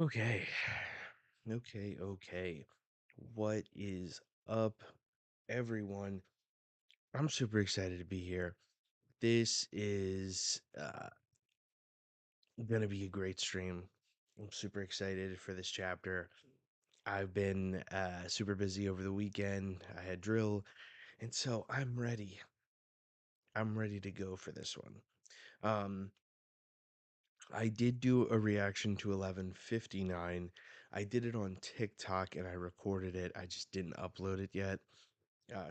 Okay. Okay. What is up, everyone? I'm super excited to be here. This is gonna be a great stream. I'm super excited for this chapter. I've been super busy over the weekend. I had drill, and so I'm ready. I'm ready to go for this one. Um, I did do a reaction to 11:59. I did it on TikTok and I recorded it. I just didn't upload it yet.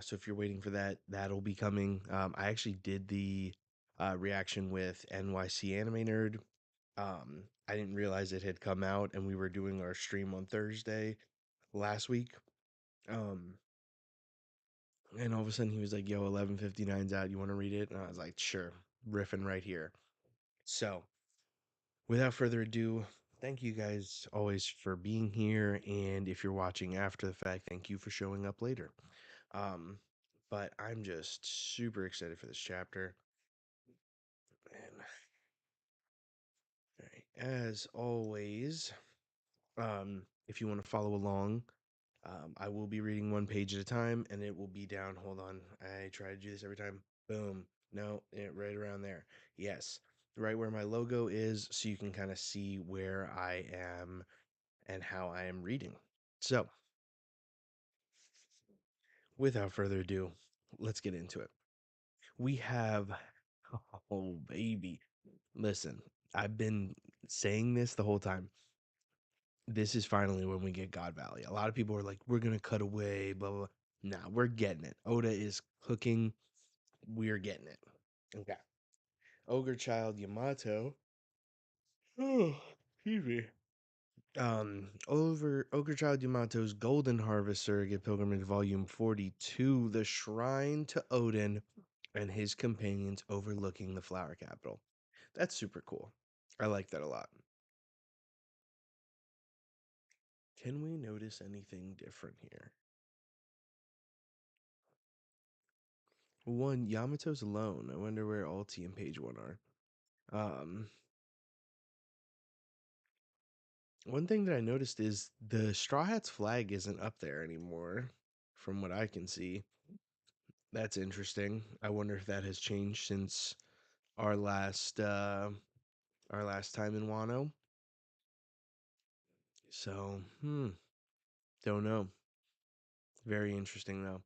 So if you're waiting for that, that'll be coming. I actually did the reaction with NYC Anime Nerd. I didn't realize it had come out, and we were doing our stream on Thursday last week. Um, and all of a sudden he was like, "Yo, 11:59's out. You want to read it?" And I was like, "Sure." Riffing right here. So without further ado, thank you guys always for being here, and if you're watching after the fact, thank you for showing up later. Um, but I'm just super excited for this chapter. And all right, as always, if you want to follow along, I will be reading one page at a time, and it will be down. Hold on, I try to do this every time. Boom. No, right around there. Yes, right where my logo is, so you can kind of see where I am and how I am reading. So, without further ado, let's get into it. We have, oh baby, listen, I've been saying this the whole time. This is finally when we get God Valley. A lot of people are like, we're gonna cut away, blah blah, blah. Nah, we're getting it. Oda is cooking. We're getting it. Okay. Ogre Child Yamato. Oh, excuse me. Over Ogre Child Yamato's Golden Harvest Surrogate Pilgrimage Volume 42, The Shrine to Odin and His Companions Overlooking the Flower Capital. That's super cool. I like that a lot. Can we notice anything different here? One, Yamato's alone. I wonder where Alti and Page One are. Um, one thing that I noticed is the Straw Hats flag isn't up there anymore, from what I can see. That's interesting. I wonder if that has changed since our last uh our last time in Wano. So, don't know. Very interesting though.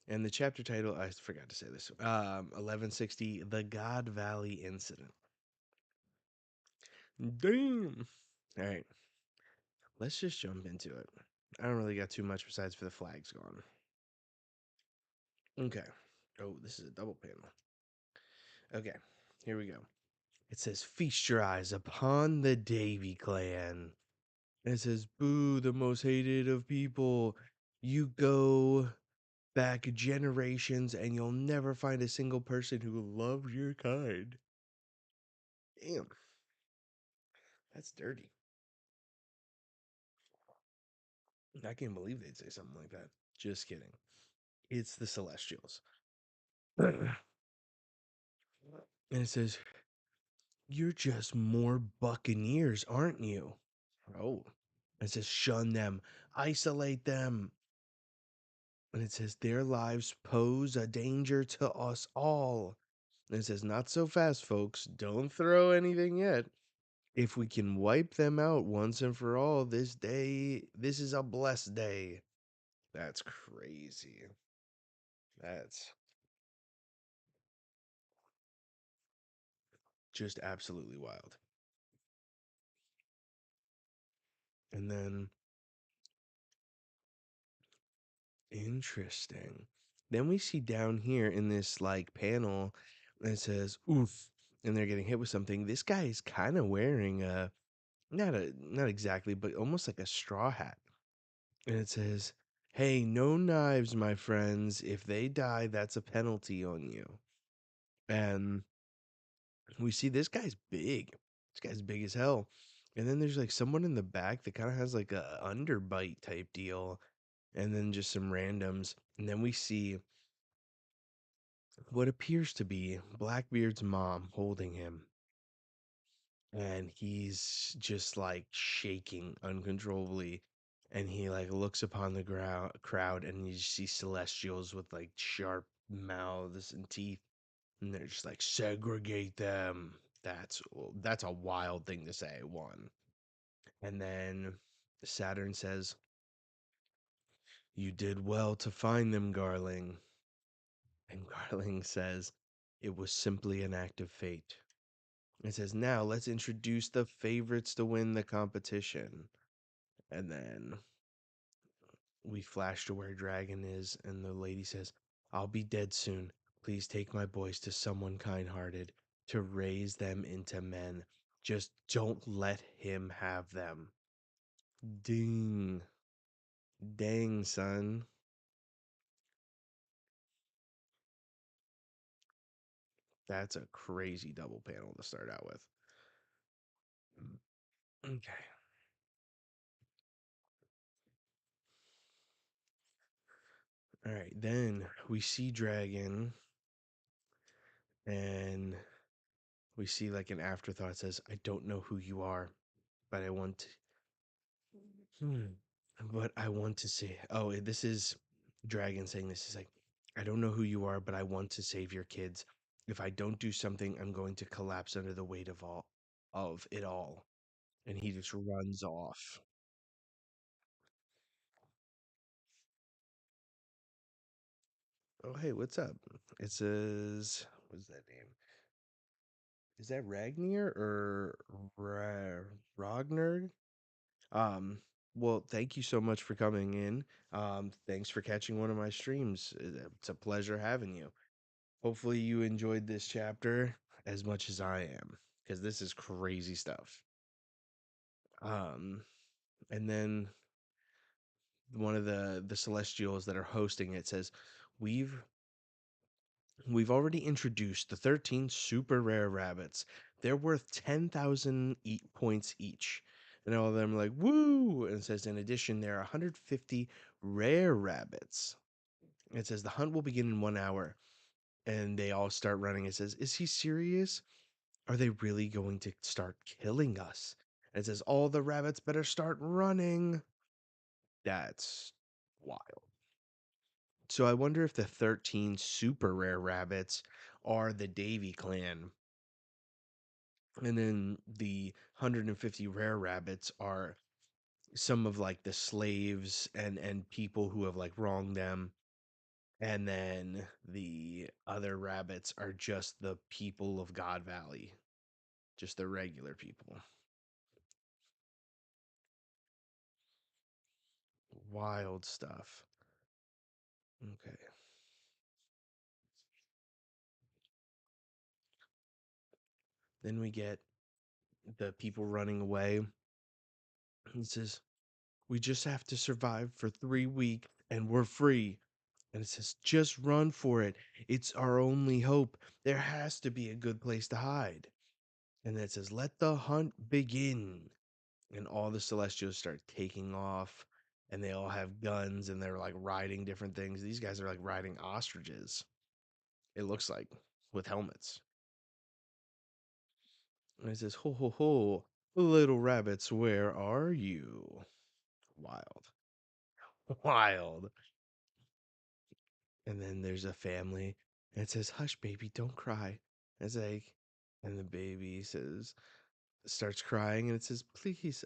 And the chapter title, I forgot to say this. 1160, The God Valley Incident. Damn. All right, let's just jump into it. I don't really got too much besides for the flags gone. Okay. Oh, this is a double panel. Okay, here we go. It says, "Feast your eyes upon the Davy clan." And it says, "Boo, the most hated of people. You go back generations and you'll never find a single person who loves your kind." Damn, that's dirty. I can't believe they'd say something like that. Just kidding. It's the Celestials. And it says, "You're just more buccaneers, aren't you?" Oh. It says, "Shun them, isolate them." And it says, "Their lives pose a danger to us all." And it says, "Not so fast, folks. Don't throw anything yet. If we can wipe them out once and for all, this is a blessed day." That's crazy. That's just absolutely wild. And then, interesting. Then we see down here in this like panel, and it says, "Oof," and they're getting hit with something. This guy is kind of wearing a not exactly, but almost like a straw hat. And it says, "Hey, no knives, my friends. If they die, that's a penalty on you." And we see this guy's big. This guy's big as hell. And then there's like someone in the back that kind of has like a underbite type deal. And then just some randoms. And then we see what appears to be Blackbeard's mom holding him. and he's just like shaking uncontrollably. And he like looks upon the crowd, and you see celestials with like sharp mouths and teeth, and they're just like, segregate them. That's a wild thing to say. One. And then Saturn says, you did well to find them, Garling. And Garling says, it was simply an act of fate. It says, now let's introduce the favorites to win the competition. And then we flash to where Dragon is, and the lady says, I'll be dead soon. Please take my boys to someone kind hearted to raise them into men. Just don't let him have them. Ding. Dang, son. That's a crazy double panel to start out with. Okay. All right. Then we see Dragon, and we see like an afterthought. It says, I don't know who you are, but I want Hmm. But I want to say, oh, this is Dragon saying this. Is like, I don't know who you are, but I want to save your kids. If I don't do something, I'm going to collapse under the weight of it all. And he just runs off. Oh, hey, what's up? It says, what's that name? Is that Ragnar or Ragnar? Um, well, thank you so much for coming in. Thanks for catching one of my streams. It's a pleasure having you. Hopefully, you enjoyed this chapter as much as I am, because this is crazy stuff. Um, and then one of the celestials that are hosting it says, "We've we've already introduced the 13 super rare rabbits. They're worth 10,000 points each." And all of them are like, "Woo!" And it says, "In addition, there are 150 rare rabbits." It says the hunt will begin in 1 hour, and they all start running. It says, "Is he serious? Are they really going to start killing us?" And it says, all the rabbits better start running. That's wild. So I wonder if the 13 super rare rabbits are the Davy clan. And then the 150 rare rabbits are some of like the slaves and people who have like wronged them. And then the other rabbits are just the people of God Valley, just the regular people. Wild stuff. Okay. Then we get the people running away. It says, we just have to survive for 3 weeks and we're free. And it says, just run for it. It's our only hope. There has to be a good place to hide. And then it says, let the hunt begin. And all the Celestials start taking off. And they all have guns and they're like riding different things. These guys are like riding ostriches, it looks like, with helmets. And it says, ho, ho, ho, little rabbits, where are you? Wild. Wild. And then there's a family, and it says, hush, baby, don't cry. It's like, and the baby starts crying, and it says, please,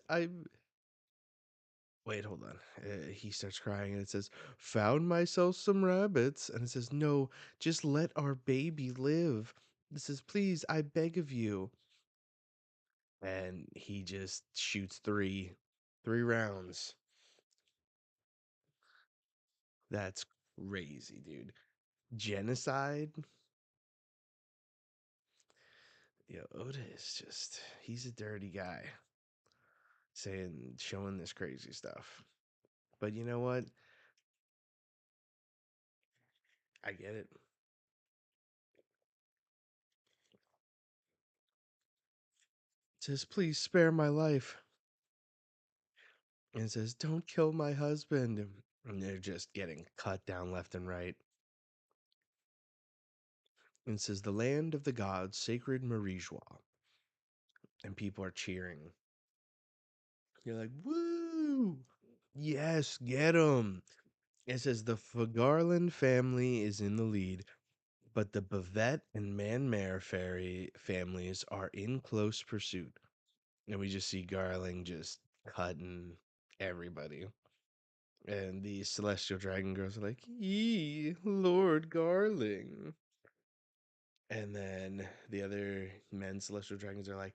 wait, hold on. He starts crying, and it says, found myself some rabbits. And it says, no, just let our baby live. It says, please, I beg of you. And he just shoots three rounds. That's crazy, dude. Genocide? Yeah, Oda is just, he's a dirty guy showing this crazy stuff. But you know what? I get it. It says, please spare my life. And it says, don't kill my husband. And they're just getting cut down left and right. And it says, the land of the gods, sacred Marijois. and people are cheering. You're like, woo! Yes, get him. It says the Fagarland family is in the lead, but the Bavette and Manmare fairy families are in close pursuit. And we just see Garling just cutting everybody. And the celestial dragon girls are like, yee, Lord Garling. And then the other men celestial dragons are like,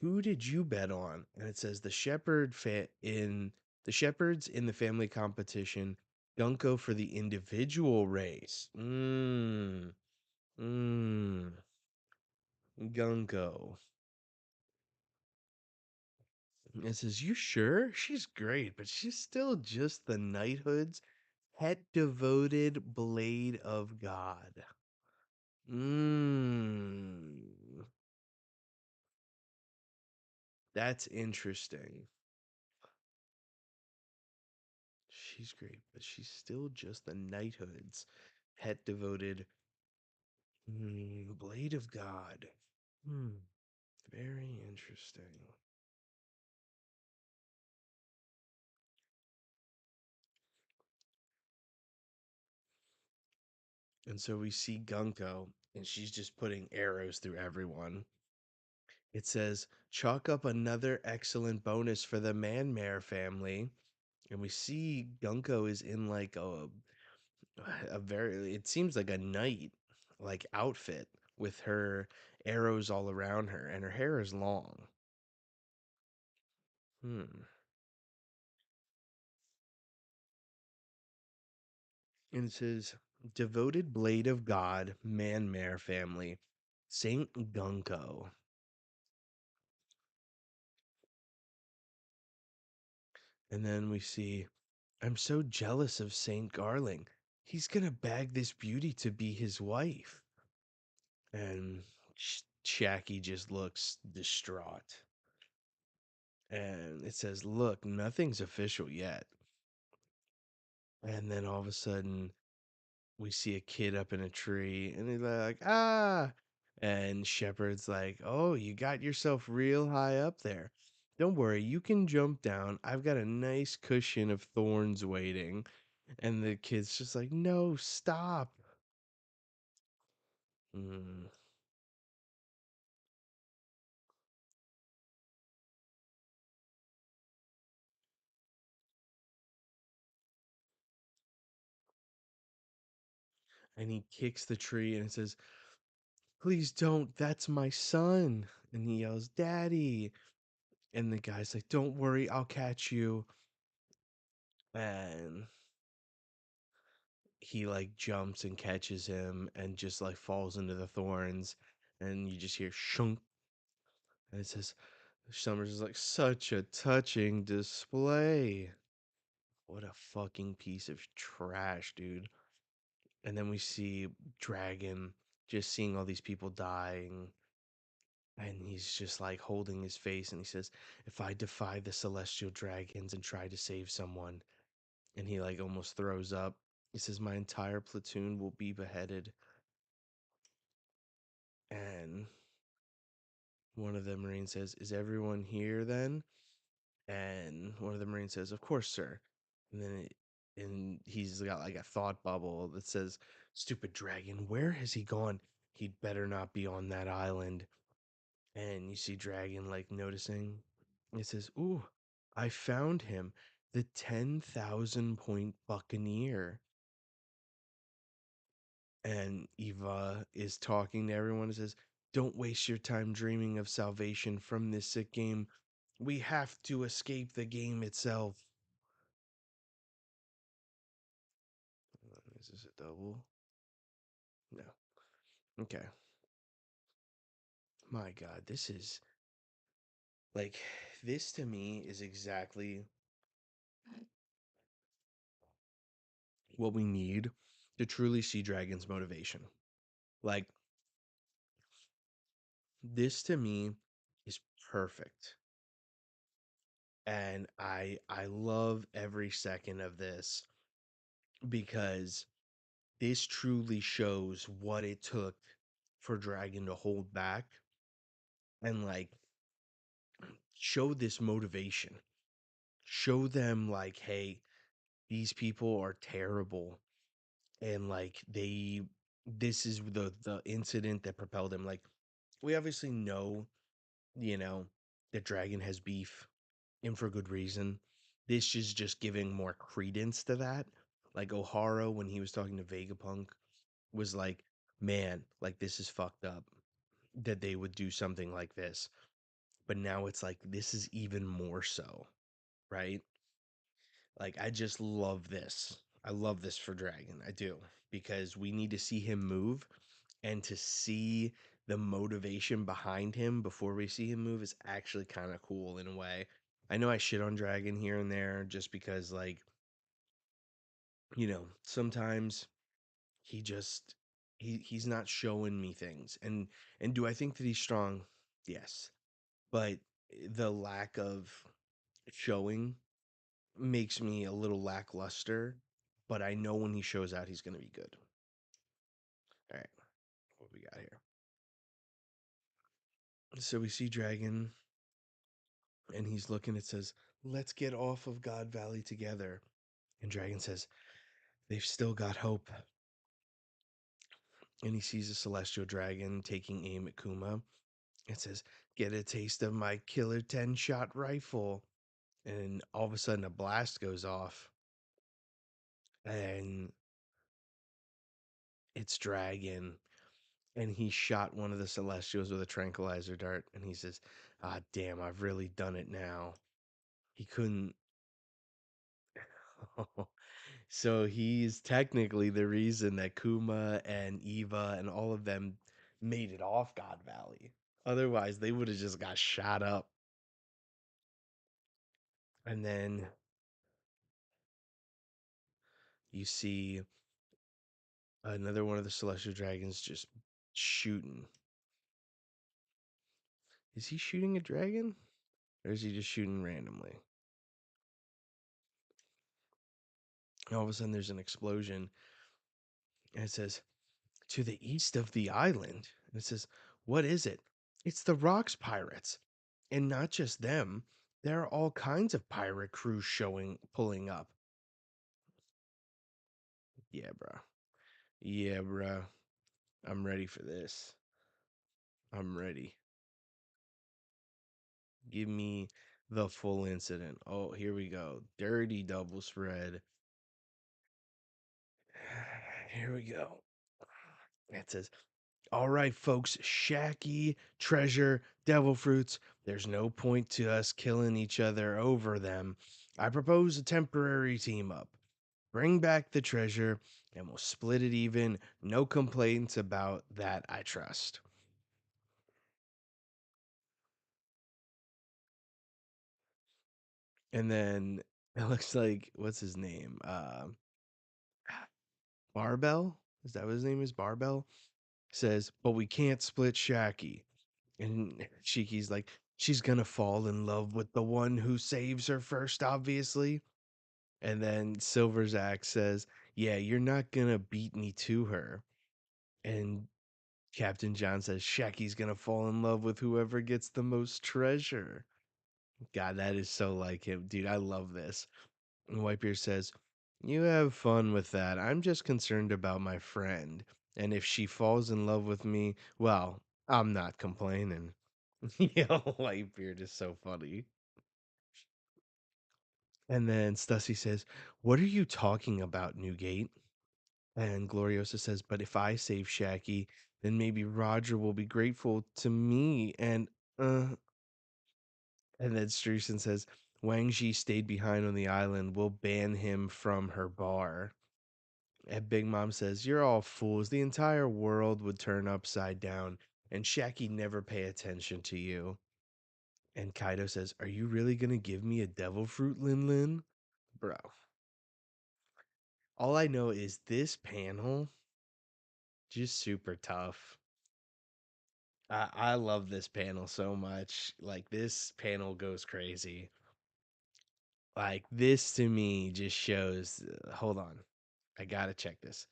who did you bet on? And it says the shepherds in the family competition, Gunko for the individual race. Mmm, Gunko. It says, you sure? She's great, but she's still just the knighthood's pet devoted blade of God. Mmm. That's interesting. She's great, but she's still just the knighthood's pet devoted blade of God. Hmm. Very interesting. And so we see Gunko, and she's just putting arrows through everyone. It says, chalk up another excellent bonus for the Manmare family. And we see Gunko is in like a very, it seems like a knight like outfit with her arrows all around her, and her hair is long. Hmm. And it says, devoted blade of God, Manmare family, Saint Gunko. And then we see, I'm so jealous of Saint Garling. He's gonna bag this beauty to be his wife. And Shaggy just looks distraught. And it says, look, nothing's official yet. And then all of a sudden, we see a kid up in a tree, and he's like, ah. And Shepard's like, oh, you got yourself real high up there. Don't worry, you can jump down. I've got a nice cushion of thorns waiting. And the kid's just like, no, stop. Mm. And he kicks the tree and it says, please don't, that's my son. And he yells, Daddy. And the guy's like, don't worry, I'll catch you. And he like jumps and catches him and just like falls into the thorns. And you just hear shunk. And it says, Summers is like, such a touching display. What a fucking piece of trash, dude. And then we see Dragon just seeing all these people dying. And he's just like holding his face and he says, if I defy the celestial dragons and try to save someone, and he like almost throws up. He says, my entire platoon will be beheaded. And one of the Marines says, is everyone here then? And one of the Marines says, of course, sir. And then and he's got like a thought bubble that says, stupid dragon, where has he gone? He'd better not be on that island. And you see Dragon like noticing. It says, ooh, I found him, the 10,000 point buccaneer. And Eva is talking to everyone and says, don't waste your time dreaming of salvation from this sick game. We have to escape the game itself. Is this a double? No. Okay. My God, this is like, this to me is exactly what we need to truly see Dragon's motivation. Like, this to me is perfect. And I love every second of this because this truly shows what it took for Dragon to hold back and like show this motivation. Show them like, hey, these people are terrible, and like this is the incident that propelled him. Like, we obviously know, you know, that Dragon has beef, and for good reason. This is just giving more credence to that. Like O'Hara, when he was talking to Vegapunk, was like, man, like this is fucked up that they would do something like this. But now it's like this is even more so, right? Like, I just love this. I love this for Dragon. I do. Because we need to see him move, and to see the motivation behind him before we see him move is actually kind of cool in a way. I know I shit on Dragon here and there just because, like, sometimes he just he's not showing me things. And do I think that he's strong? Yes. But the lack of showing makes me a little lackluster, but I know when he shows out, he's going to be good. All right, what we got here? So we see Dragon, and he's looking. It says, "Let's get off of God Valley together." And Dragon says, "They've still got hope." And he sees a celestial dragon taking aim at Kuma. It says, "Get a taste of my killer 10-shot rifle." And all of a sudden, a blast goes off, and it's Dragon, and he shot one of the Celestials with a tranquilizer dart, and he says, "Ah, damn, I've really done it now." He couldn't. So he's technically the reason that Kuma and Eva and all of them made it off God Valley. Otherwise, they would have just got shot up. And then you see another one of the Celestial Dragons just shooting. Is he shooting a dragon? Or is he just shooting randomly? And all of a sudden, there's an explosion, and it says, "To the east of the island." And it says, "What is it?" "It's the Rocks Pirates. And not just them. There are all kinds of pirate crews pulling up." Yeah, bro. Yeah, bro. I'm ready for this. I'm ready. Give me the full incident. Oh, here we go. Dirty double spread. Here we go. It says, "All right, folks, Shacky, Treasure, Devil Fruits, there's no point to us killing each other over them. I propose a temporary team up. Bring back the treasure, and we'll split it even. No complaints about that, I trust." And then it looks like, what's his name? Barbell? Is that what his name is? Barbell? Says, "But we can't split Shacky." And Shiki's like, "She's gonna fall in love with the one who saves her first, obviously." And then Silver's axe says, "Yeah, you're not gonna beat me to her." And Captain John says, "Shacky's gonna fall in love with whoever gets the most treasure." God, that is so like him. Dude, I love this. And Whitebeard says, "You have fun with that. I'm just concerned about my friend. And if she falls in love with me, well, I'm not complaining." Yo, Whitebeard is so funny. And then Stussy says, "What are you talking about, Newgate?" And Gloriosa says, "But if I save Shacky, then maybe Roger will be grateful to me." Uh, and then Streisand says, "Wang Ji stayed behind on the island. We'll ban him from her bar." And Big Mom says, "You're all fools. The entire world would turn upside down, and Shacky never pay attention to you." And Kaido says, "Are you really going to give me a devil fruit, Lin Lin?" Bro, all I know is this panel just super tough. I love this panel so much. Like, this panel goes crazy. Like, this to me just shows. Hold on, I gotta check this.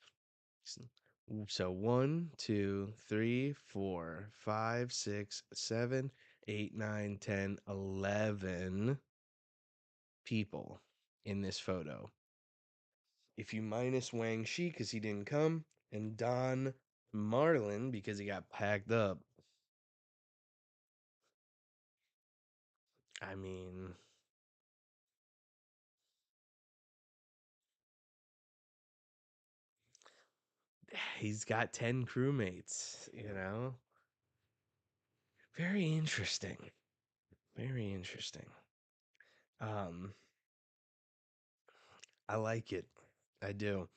So 1, 2, 3, 4, 5, 6, 7, 8, 9, 10, 11 people in this photo. If you minus Wang Shi because he didn't come, and Don Marlin because he got packed up, I mean, he's got 10 crewmates, you know? Very interesting. Very interesting. Um, I like it. I do.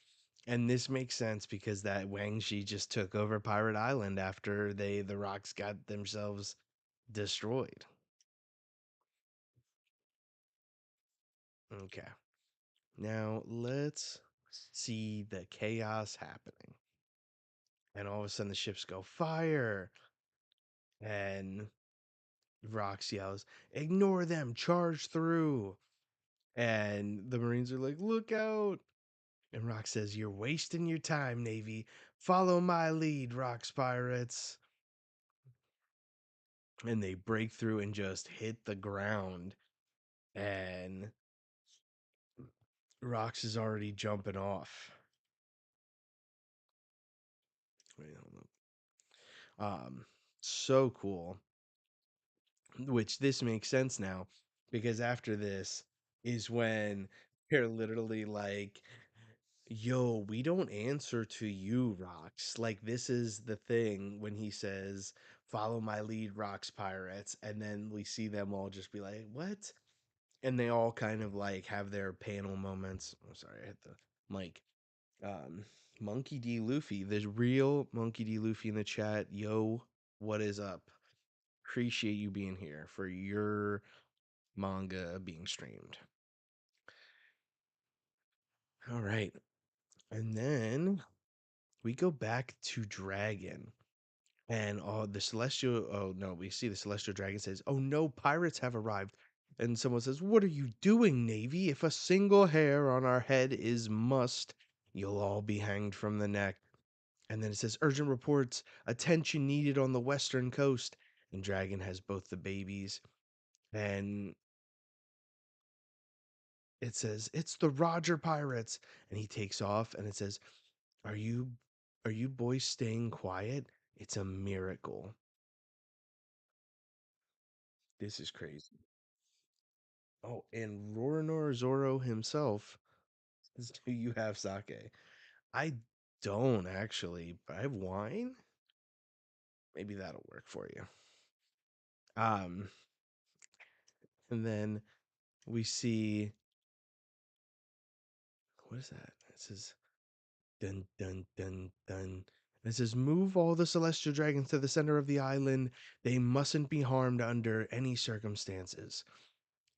And this makes sense because that Wang Shi just took over Pirate Island after the rocks got themselves destroyed. Okay. Now let's see the chaos happening. And all of a sudden the ships go fire. And Rox yells, "Ignore them, charge through." And the Marines are like, "Look out." And Rox says, "You're wasting your time, Navy. Follow my lead, Rox pirates." And they break through and just hit the ground. And Rox is already jumping off. Wait, hold up. So cool. Which this makes sense now because after this is when they're literally like, "Yo, we don't answer to you, Rocks." Like, this is the thing when he says, "Follow my lead, Rocks pirates." And then we see them all just be like, "What?" And they all kind of like have their panel moments. I'm sorry, I hit the mic. Um, Monkey D. Luffy, the real Monkey D. Luffy in the chat. Yo, what is up? Appreciate you being here for your manga being streamed. All right. And then we go back to Dragon. And the celestial, oh no, we see the celestial dragon says, "Oh no, pirates have arrived." And someone says, "What are you doing, Navy? If a single hair on our head is must, you'll all be hanged from the neck." And then it says, "Urgent reports, attention needed on the western coast." And Dragon has both the babies. And it says, "It's the Roger Pirates." And he takes off and it says, "Are you boys staying quiet? It's a miracle." This is crazy. Oh, and Roronoa Zoro himself says, "Do you have sake?" I don't actually, but I have wine. Maybe that'll work for you. Um, and then we see, what is that? It says dun dun dun dun. And it says, "Move all the celestial dragons to the center of the island. They mustn't be harmed under any circumstances."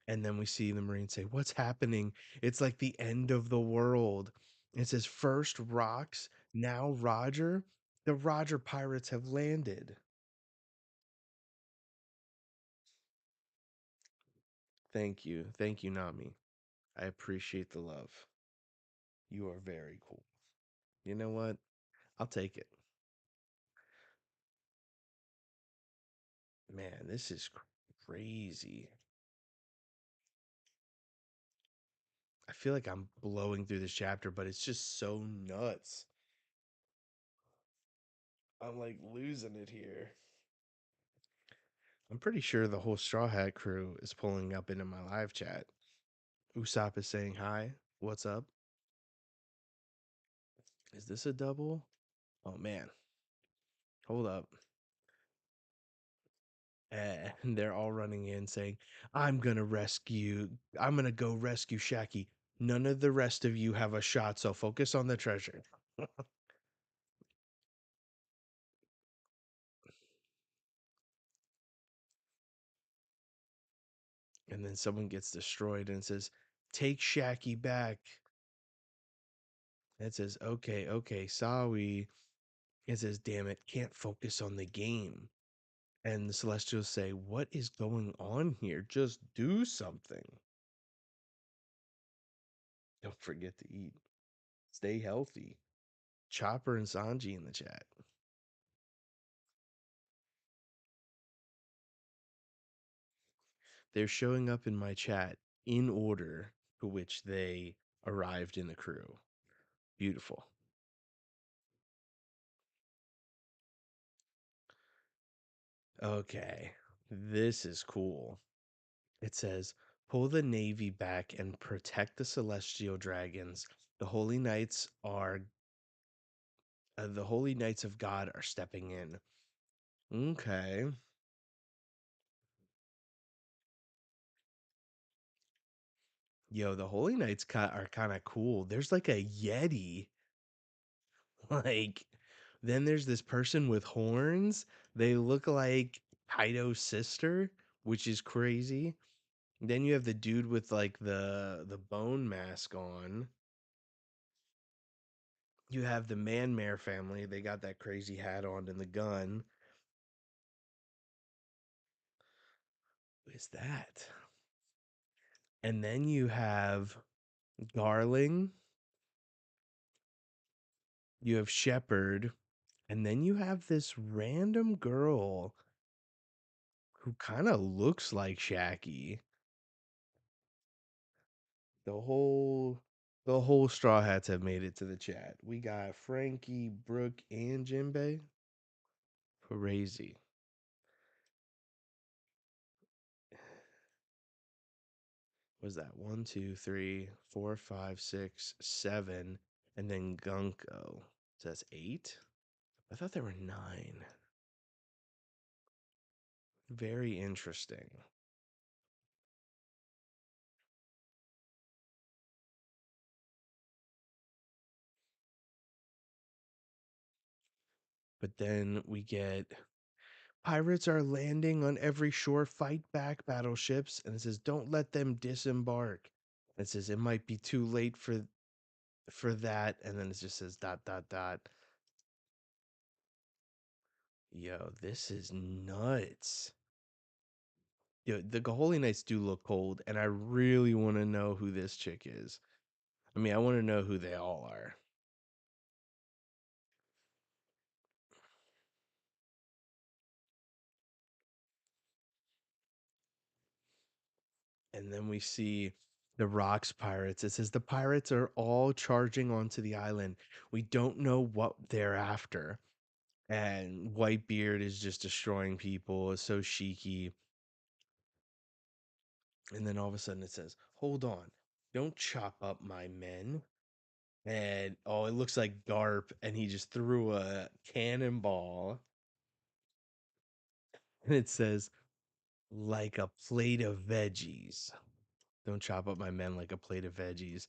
And then we see the Marines say, "What's happening? It's like the end of the world." It says, "First rocks, now Roger. The Roger pirates have landed." Thank you. Thank you, Nami. I appreciate the love. You are very cool. You know what? I'll take it. Man, this is crazy. I feel like I'm blowing through this chapter, but it's just so nuts. I'm like losing it here. I'm pretty sure the whole Straw Hat crew is pulling up into my live chat. Usopp is saying hi. What's up? Is this a double? Oh man. Hold up. And they're all running in saying, I'm gonna go rescue Shaggy. None of the rest of you have a shot, so focus on the treasure." And then someone gets destroyed and says, "Take Shaggy back." And it says, "Okay, okay, sorry." It says, "Damn it, can't focus on the game." And the Celestials say, "What is going on here? Just do something. Don't forget to eat. Stay healthy." Chopper and Sanji in the chat. They're showing up in my chat in order to which they arrived in the crew. Beautiful. Okay. This is cool. It says, pull the navy back and protect the celestial dragons. The holy knights of God are stepping in. Okay. Yo, the holy knights are kind of cool. There's like a yeti. Like, then there's this person with horns. They look like Kaido's sister, which is crazy. Then you have the dude with like the bone mask on. You have the Man Mare family. They got that crazy hat on and the gun. Who is that? And then you have Garling. You have Shepherd. And then you have this random girl who kind of looks like Shaggy. The whole Straw Hats have made it to the chat. We got Frankie, Brooke, and Jinbei. Crazy. Was that one, two, three, four, five, six, seven, and then Gunko? So that's eight? I thought there were nine. Very interesting. But then we get pirates are landing on every shore, fight back battleships. And it says, don't let them disembark. It says it might be too late for that. And then it just says dot dot dot. Yo, this is nuts. Yo, the Holy Knights do look cold, and I really want to know who this chick is. I mean, I want to know who they all are. And then we see the Rocks pirates. It says the pirates are all charging onto the island. We don't know what they're after. And Whitebeard is just destroying people. It's so cheeky. And then all of a sudden it says, hold on. Don't chop up my men. And oh, it looks like Garp, and he just threw a cannonball. And it says, like a plate of veggies. Don't chop up my men like a plate of veggies.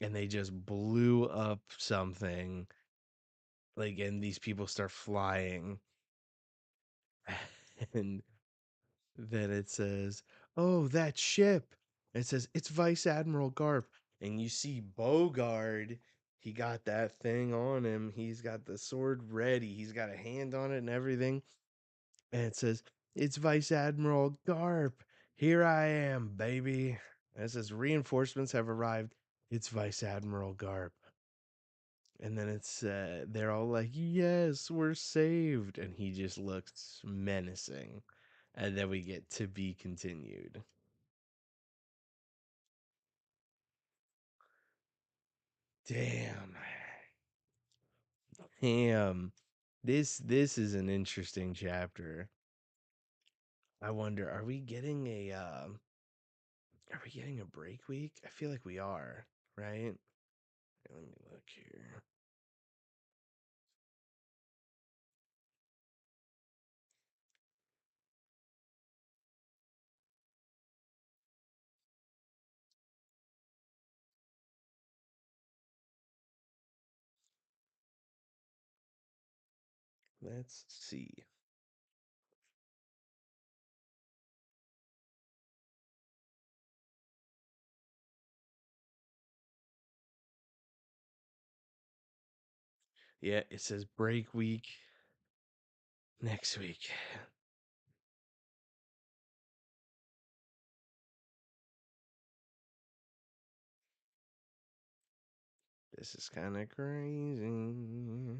And they just blew up something. Like, and these people start flying. And then it says, oh, that ship. And it says, it's Vice Admiral Garp. And you see Bogard. He got that thing on him. He's got the sword ready. He's got a hand on it and everything. And it says, it's Vice Admiral Garp. Here I am, baby. And it says, reinforcements have arrived. It's Vice Admiral Garp. And then it's, they're all like, yes, we're saved. And he just looks menacing. And then we get to be continued. Damn. Damn. This is an interesting chapter. I wonder, are we getting a break week? I feel like we are, right? Let me look here. Let's see. Yeah, it says break week next week. This is kind of crazy.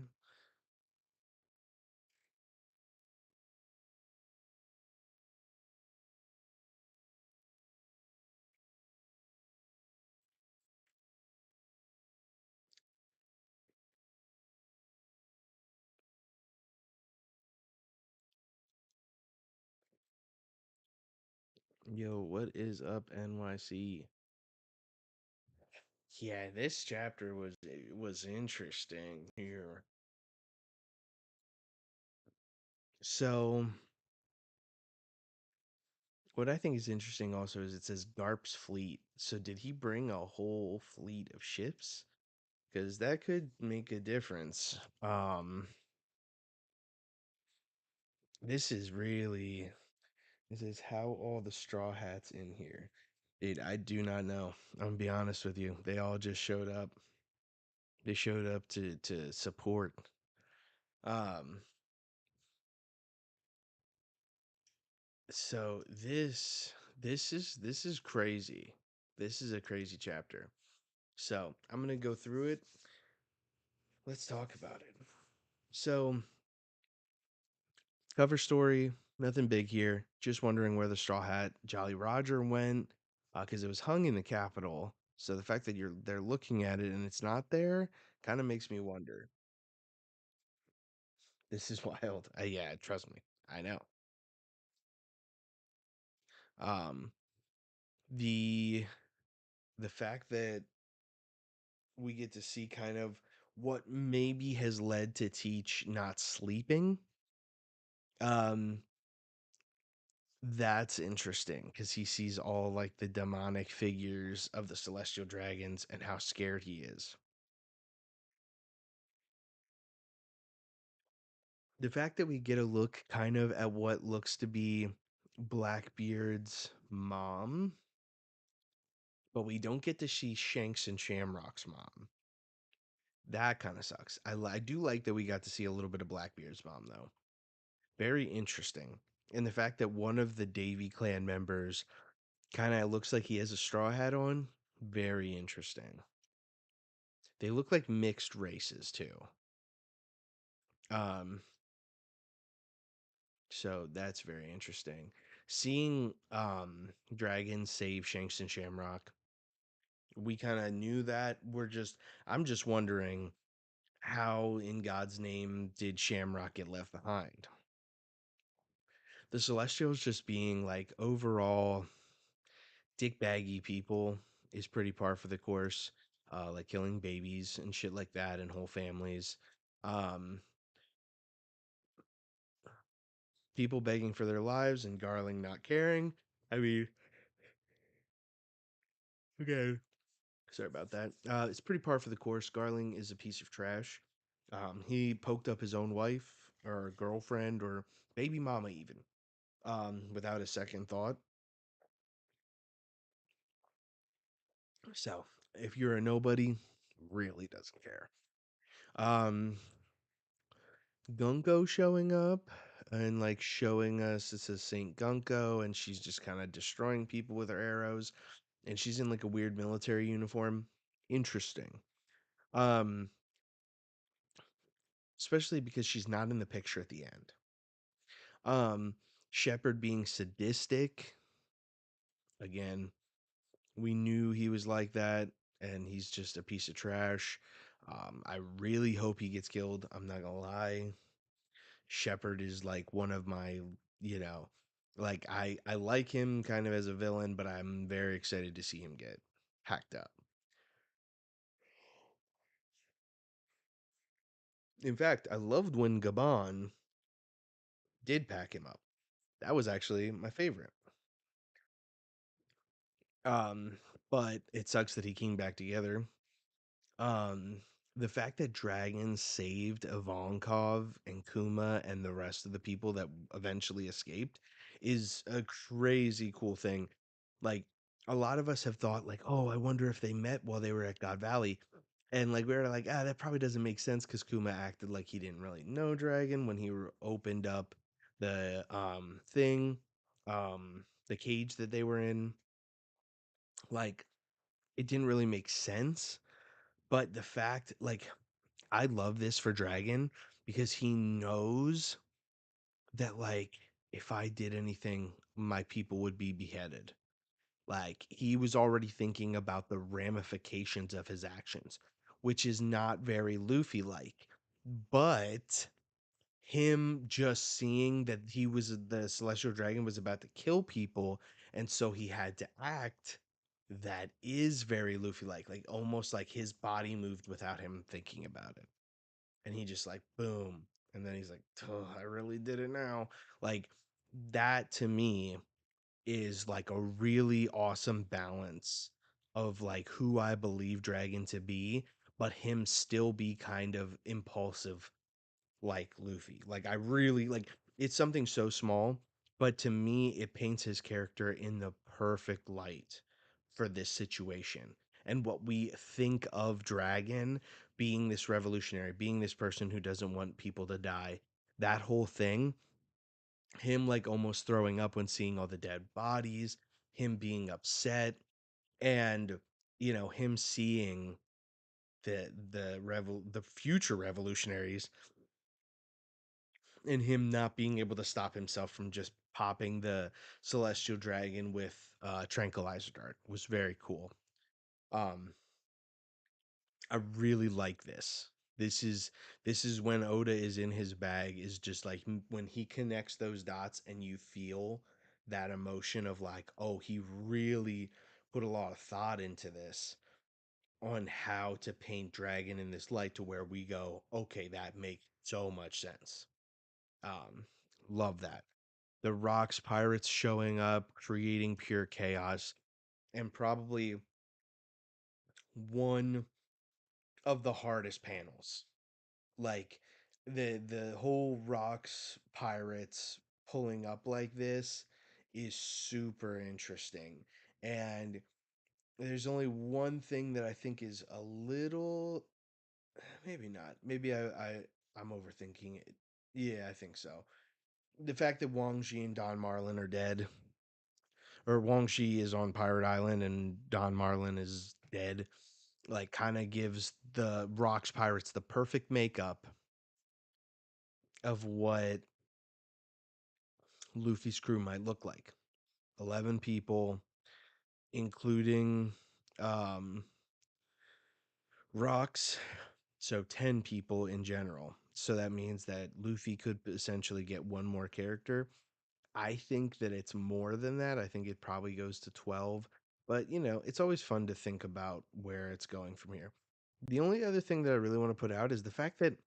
Yo, what is up, NYC? Yeah, this chapter was interesting here. So, what I think is interesting also is it says Garp's fleet. So, did he bring a whole fleet of ships? Because that could make a difference. This is really this is how all the straw hats in here. Dude, I do not know. I'm gonna be honest with you. They all just showed up. They showed up to support. Um, So this is crazy. This is a crazy chapter. So I'm gonna go through it. Let's talk about it. So cover story, nothing big here. Just wondering where the Straw Hat Jolly Roger went, because it was hung in the Capitol. So the fact that they're looking at it and it's not there kind of makes me wonder. This is wild. Yeah, trust me, I know. Um, the the fact that we get to see kind of what maybe has led to Teach not sleeping. Um, that's interesting because he sees all like the demonic figures of the celestial dragons and how scared he is. The fact that we get a look kind of at what looks to be Blackbeard's mom, but we don't get to see Shanks and Shamrock's mom. That kind of sucks. I do like that we got to see a little bit of Blackbeard's mom though. Very interesting. And the fact that one of the Davy clan members kind of looks like he has a straw hat on, very interesting. They look like mixed races too. Um, so that's very interesting. Seeing Dragon save Shanks and Shamrock, we kind of knew that. I'm just wondering how in God's name did Shamrock get left behind? The Celestials just being like overall dickbaggy people is pretty par for the course. Like killing babies and shit like that and whole families. Um, People begging for their lives and Garling not caring. I mean, okay. Sorry about that. It's pretty par for the course. Garling is a piece of trash. He poked up his own wife or girlfriend or baby mama even, without a second thought. So if you're a nobody, really doesn't care. Um, Gunko showing up and like showing us this is Saint Gunko, and she's just kind of destroying people with her arrows, and she's in like a weird military uniform. Interesting. Um, Especially because she's not in the picture at the end. Um, Shepard being sadistic. Again, we knew he was like that, and he's just a piece of trash. I really hope he gets killed. I'm not gonna lie. Shepard is like one of my, you know, like I like him kind of as a villain, but I'm very excited to see him get hacked up. In fact, I loved when Gabon did pack him up. That was actually my favorite. Um, but it sucks that he came back together. Um, the fact that Dragon saved Ivankov and Kuma and the rest of the people that eventually escaped is a crazy cool thing. Like a lot of us have thought like, "Oh, I wonder if they met while they were at God Valley." And like we were like, "Ah, that probably doesn't make sense cuz Kuma acted like he didn't really know Dragon when he opened up the thing, the cage that they were in. Like it didn't really make sense." But the fact, like, I love this for Dragon because he knows that, like, if I did anything, my people would be beheaded. Like, he was already thinking about the ramifications of his actions, which is not very Luffy like. But him just seeing that he was the celestial dragon was about to kill people And so he had to act that is very Luffy like almost like his body moved without him thinking about it. And he just like boom. And then he's like, oh, I really did it now. Like that to me is like a really awesome balance of like who I believe Dragon to be, but him still be kind of impulsive like Luffy. Like I really like it's something so small, but to me it paints his character in the perfect light for this situation. And what we think of Dragon being this revolutionary, being this person who doesn't want people to die, that whole thing, him like almost throwing up when seeing all the dead bodies, him being upset, and him seeing the future revolutionaries and him not being able to stop himself from just popping the celestial dragon with tranquilizer dart was very cool. um I really like this. This is when Oda is in his bag, is just like when he connects those dots and you feel that emotion of like, oh, he really put a lot of thought into this on how to paint dragon in this light to where we go, okay, that makes so much sense. um Love that. The rocks pirates showing up, creating pure chaos, and probably one of the hardest panels. Like the whole rocks pirates pulling up like this is super interesting. And there's only one thing that I think is a little, maybe not. Maybe I'm overthinking it. Yeah, I think so. The fact that Wang Xi and Don Marlin are dead, or Wang Xi is on Pirate Island and Don Marlin is dead, like kind of gives the Rocks Pirates the perfect makeup of what Luffy's crew might look like. 11 people, including um, Rocks, so 10 people in general. So that means that Luffy could essentially get one more character. I think that it's more than that. I think it probably goes to 12. But, it's always fun to think about where it's going from here. The only other thing that I really want to put out is the fact that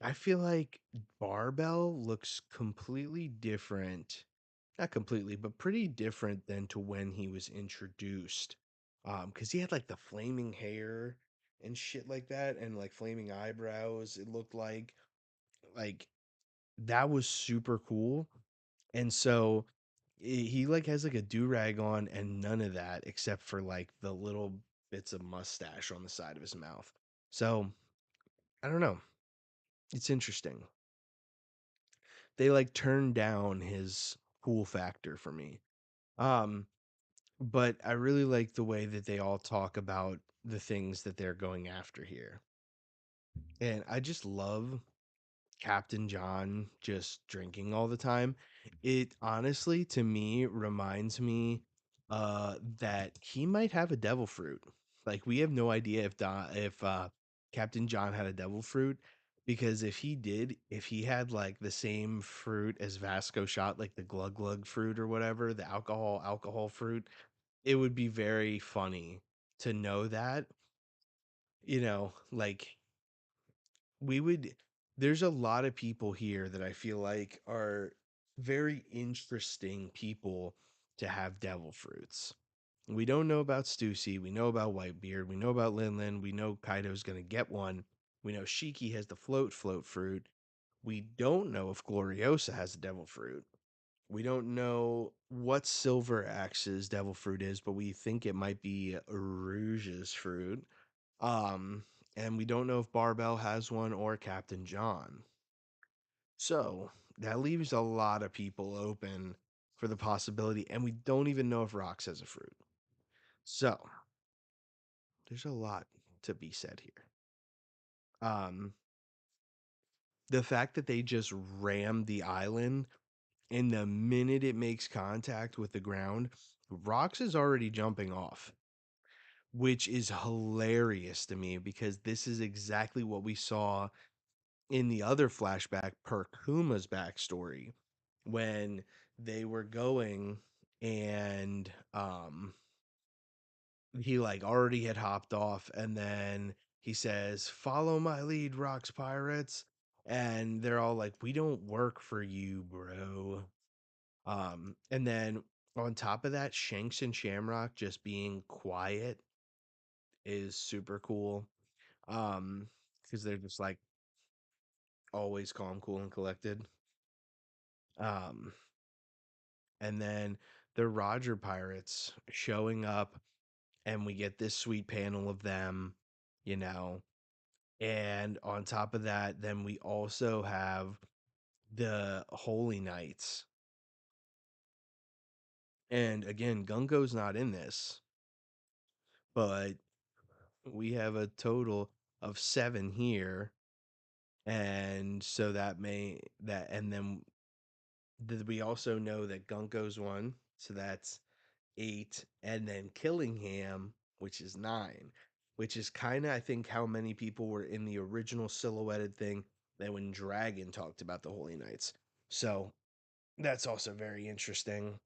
I feel like Barbell looks completely different. Not completely, but pretty different than to when he was introduced. Because he had like the flaming hair and shit like that, and like flaming eyebrows, it looked like that was super cool. And so he like has like a do-rag on and none of that except for like the little bits of mustache on the side of his mouth. So I don't know. It's interesting. They like turned down his cool factor for me. Um, but I really like the way that they all talk about the things that they're going after here. And I just love Captain John just drinking all the time. It honestly, to me, reminds me that he might have a devil fruit. Like we have no idea if Captain John had a devil fruit, because if he did, if he had like the same fruit as Vasco shot, like the glug glug fruit or whatever, the alcohol fruit, it would be very funny to know that, like we would there's a lot of people here that I feel like are very interesting people to have devil fruits. We don't know about Stussy, we know about Whitebeard, we know about Linlin, we know Kaido's gonna get one. We know Shiki has the float fruit. We don't know if Gloriosa has a devil fruit. We don't know what Silver Axe's devil fruit is, but we think it might be Rouge's fruit. Um, and we don't know if Barbell has one or Captain John. So that leaves a lot of people open for the possibility, and we don't even know if Rocks has a fruit. So there's a lot to be said here. Um, the fact that they just rammed the island, and the minute it makes contact with the ground, Rocks is already jumping off, which is hilarious to me because this is exactly what we saw in the other flashback per Kuma's backstory when they were going and he like already had hopped off, and then he says, "Follow my lead, Rocks Pirates." And they're all like, "We don't work for you, bro." And then on top of that, Shanks and Shamrock just being quiet is super cool. Because they're just like always calm, cool, and collected. Um, and then the Roger Pirates showing up, and we get this sweet panel of them, you know. And on top of that, then we also have the Holy Knights. And again, Gungo's not in this, but we have a total of 7 here. And so that may that and then we also know that Gunko's 1, so that's 8, and then Killingham, which is 9, which is kind of, I think, how many people were in the original silhouetted thing that when Dragon talked about the Holy Knights. So that's also very interesting.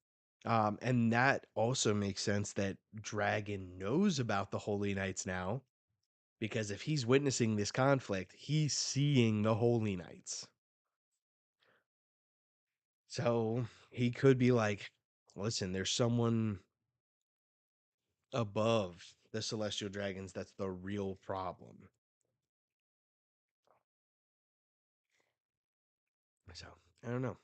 And that also makes sense that Dragon knows about the Holy Knights now, because if he's witnessing this conflict, he's seeing the Holy Knights. So he could be like, listen, there's someone above the celestial dragons that's the real problem. So I don't know.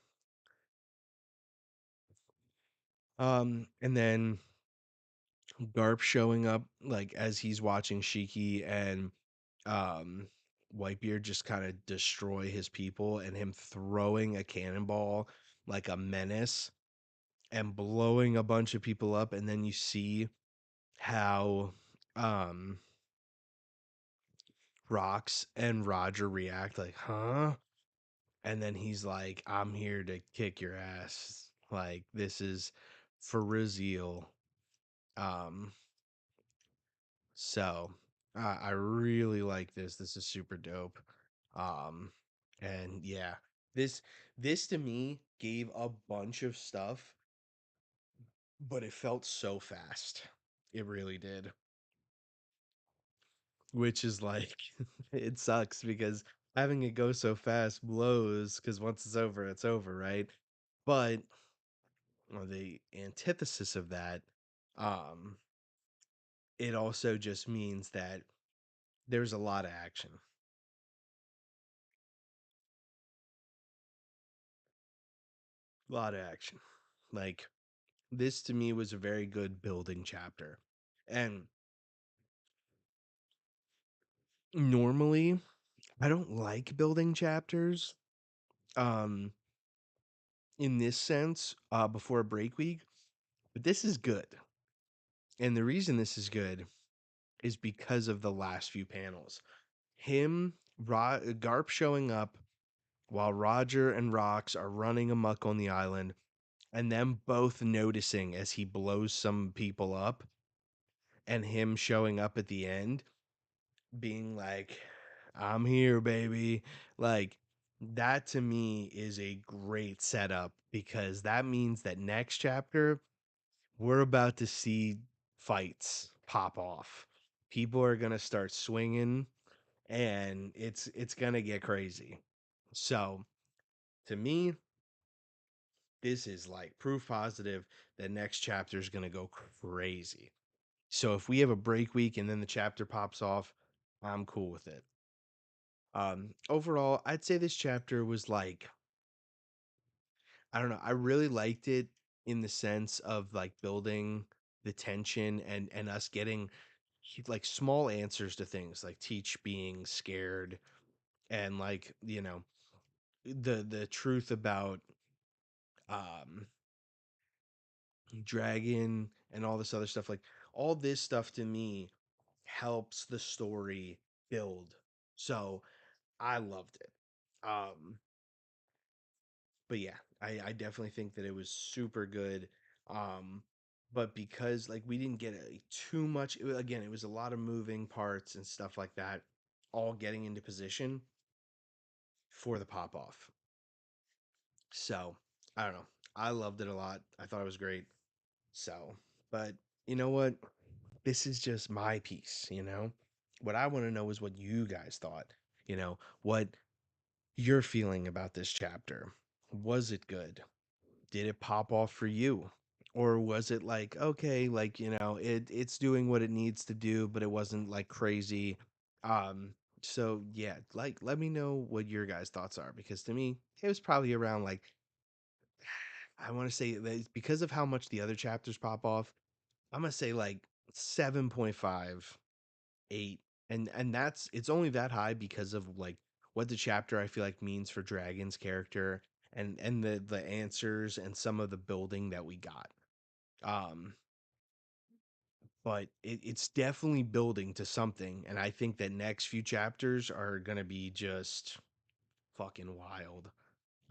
And then Garp showing up like as he's watching Shiki and um Whitebeard just kind of destroy his people, and him throwing a cannonball like a menace and blowing a bunch of people up, and then you see how um Rocks and Roger react like, huh? And then he's like, I'm here to kick your ass. Like, this is for real. Um, so I really like this. This is super dope. Um, and yeah, this this to me gave a bunch of stuff, but it felt so fast. It really did. Which is like it sucks because having it go so fast blows, because once it's over, right? But the antithesis of that, um, it also just means that there's a lot of action. A lot of action. Like, this to me was a very good building chapter. And normally, I don't like building chapters. Um, in this sense, before a break week, but this is good. And the reason this is good is because of the last few panels. Garp showing up while Roger and Rox are running amok on the island, and them both noticing as he blows some people up, and him showing up at the end, being like, I'm here, baby. Like, that to me is a great setup, because that means that next chapter, we're about to see fights pop off. People are going to start swinging, and it's going to get crazy. So, to me, this is like proof positive that next chapter is going to go crazy. So if we have a break week and then the chapter pops off, I'm cool with it. Overall, I'd say this chapter was like, I don't know, I really liked it in the sense of like building the tension, and us getting like small answers to things, like Teach being scared, and like, the truth about um Dragon and all this other stuff. Like, all this stuff to me helps the story build. So I loved it. Um, but yeah, I definitely think that it was super good. Um, but because like we didn't get too much, again, it was a lot of moving parts and stuff like that, all getting into position for the pop off. So I don't know. I loved it a lot. I thought it was great. So, but you know what? This is just my piece, you know? What I want to know is what you guys thought, what you're feeling about this chapter. Was it good? Did it pop off for you? Or was it like, okay, like, it's doing what it needs to do, but it wasn't like crazy. Um, so yeah, like let me know what your guys' thoughts are because to me, it was probably around like I want to say that it's because of how much the other chapters pop off. I'm gonna say like 7.5, 8. And that's it's only that high because of like what the chapter I feel like means for Dragon's character and the answers and some of the building that we got. Um, but it's definitely building to something, and I think that next few chapters are gonna be just fucking wild.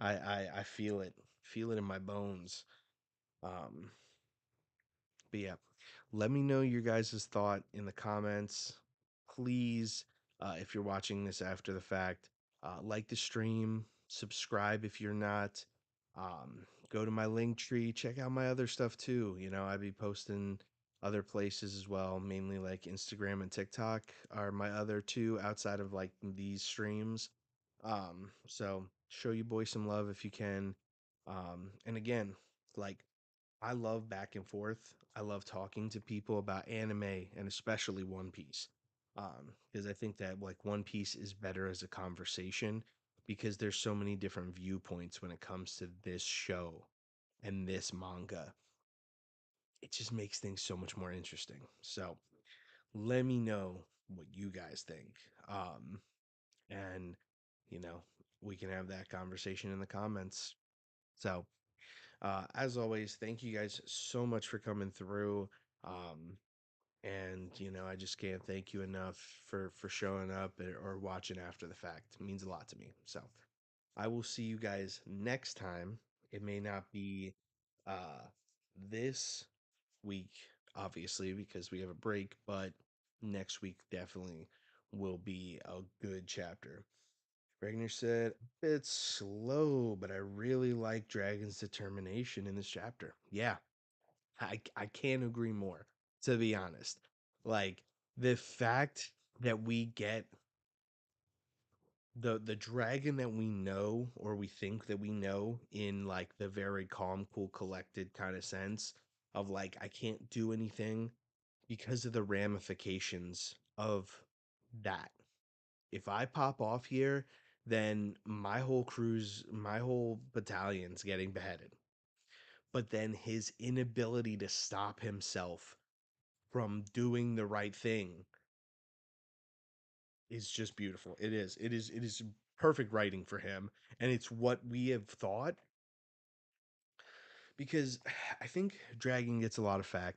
I feel it in my bones. Um, but yeah, let me know your guys' thought in the comments. Please, if you're watching this after the fact, like the stream, subscribe if you're not. Go to my link tree, check out my other stuff too. I'd be posting other places as well, mainly like Instagram and TikTok are my other two outside of like these streams. So show you boys some love if you can. And again, like I love back and forth. I love talking to people about anime and especially One Piece. Because I think that like One Piece is better as a conversation because there's so many different viewpoints when it comes to this show and this manga. It just makes things so much more interesting. So let me know what you guys think. And you know, we can have that conversation in the comments. So as always, thank you guys so much for coming through. Um, and I just can't thank you enough for showing up or watching after the fact. It means a lot to me. So I will see you guys next time. It may not be uh this week, obviously, because we have a break, but next week definitely will be a good chapter. Ragnar said, a bit slow, but I really like Dragon's determination in this chapter. Yeah, I can't agree more, to be honest. Like, the fact that we get the dragon that we know or we think that we know in like the very calm, cool, collected kind of sense of like I can't do anything because of the ramifications of that. If I pop off here, then my whole battalion's getting beheaded. But then his inability to stop himself from doing the right thing is just beautiful. It is. It is perfect writing for him. And it's what we have thought because I think Dragon gets a lot of flack,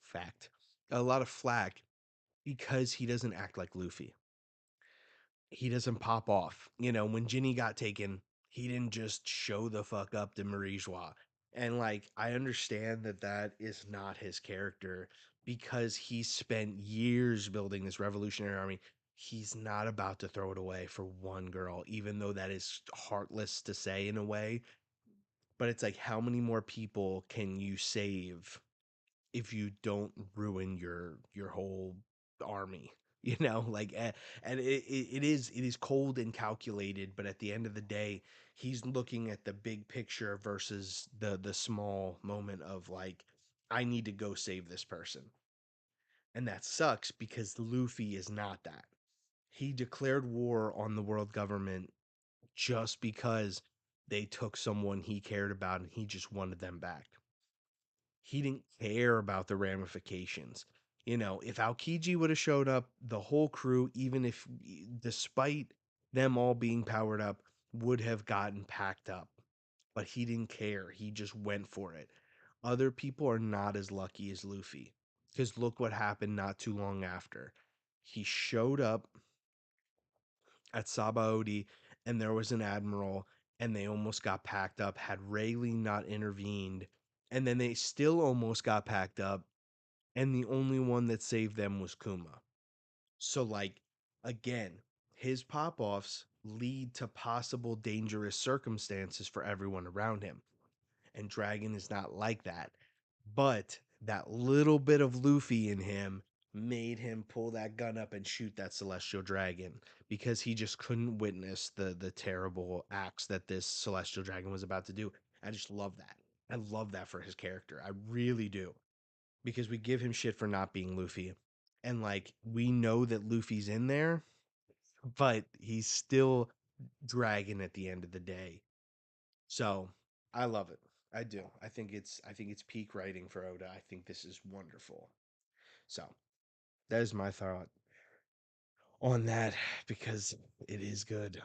fact, a lot of flack because he doesn't act like Luffy. He doesn't pop off. When Ginny got taken, he didn't just show the fuck up to Marie Joie. And like, I understand that that is not his character because he spent years building this revolutionary army. He's not about to throw it away for one girl, even though that is heartless to say in a way. But it's like, how many more people can you save if you don't ruin your whole army? Like and it is cold and calculated, but at the end of the day he's looking at the big picture versus the small moment of like I need to go save this person. And that sucks because Luffy is not that. He declared war on the world government just because they took someone he cared about and he just wanted them back. He didn't care about the ramifications. If Aokiji would have showed up, the whole crew, even if despite them all being powered up, would have gotten packed up. But he didn't care. He just went for it. Other people are not as lucky as Luffy. Because look what happened not too long after. He showed up at Sabaody and there was an admiral and they almost got packed up had Rayleigh not intervened, and then they still almost got packed up, and the only one that saved them was Kuma. So like again, his pop-offs lead to possible dangerous circumstances for everyone around him. And Dragon is not like that. But that little bit of Luffy in him made him pull that gun up and shoot that celestial dragon because he just couldn't witness the terrible acts that this celestial dragon was about to do. I just love that. I love that for his character. I really do. Because we give him shit for not being Luffy. And like we know that Luffy's in there, but he's still dragon at the end of the day. So I love it. I do. I think it's peak writing for Oda. I think this is wonderful. So that is my thought on that because it is good.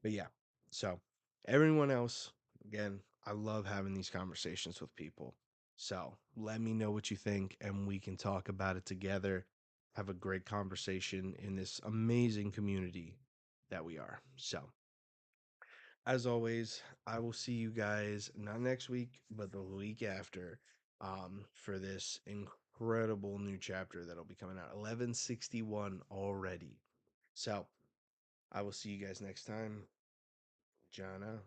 But yeah. So everyone else, again, I love having these conversations with people. So let me know what you think and we can talk about it together. Have a great conversation in this amazing community that we are. So as always, I will see you guys not next week, but the week after, for this incredible new chapter that'll be coming out. 1161 already. So I will see you guys next time. John out.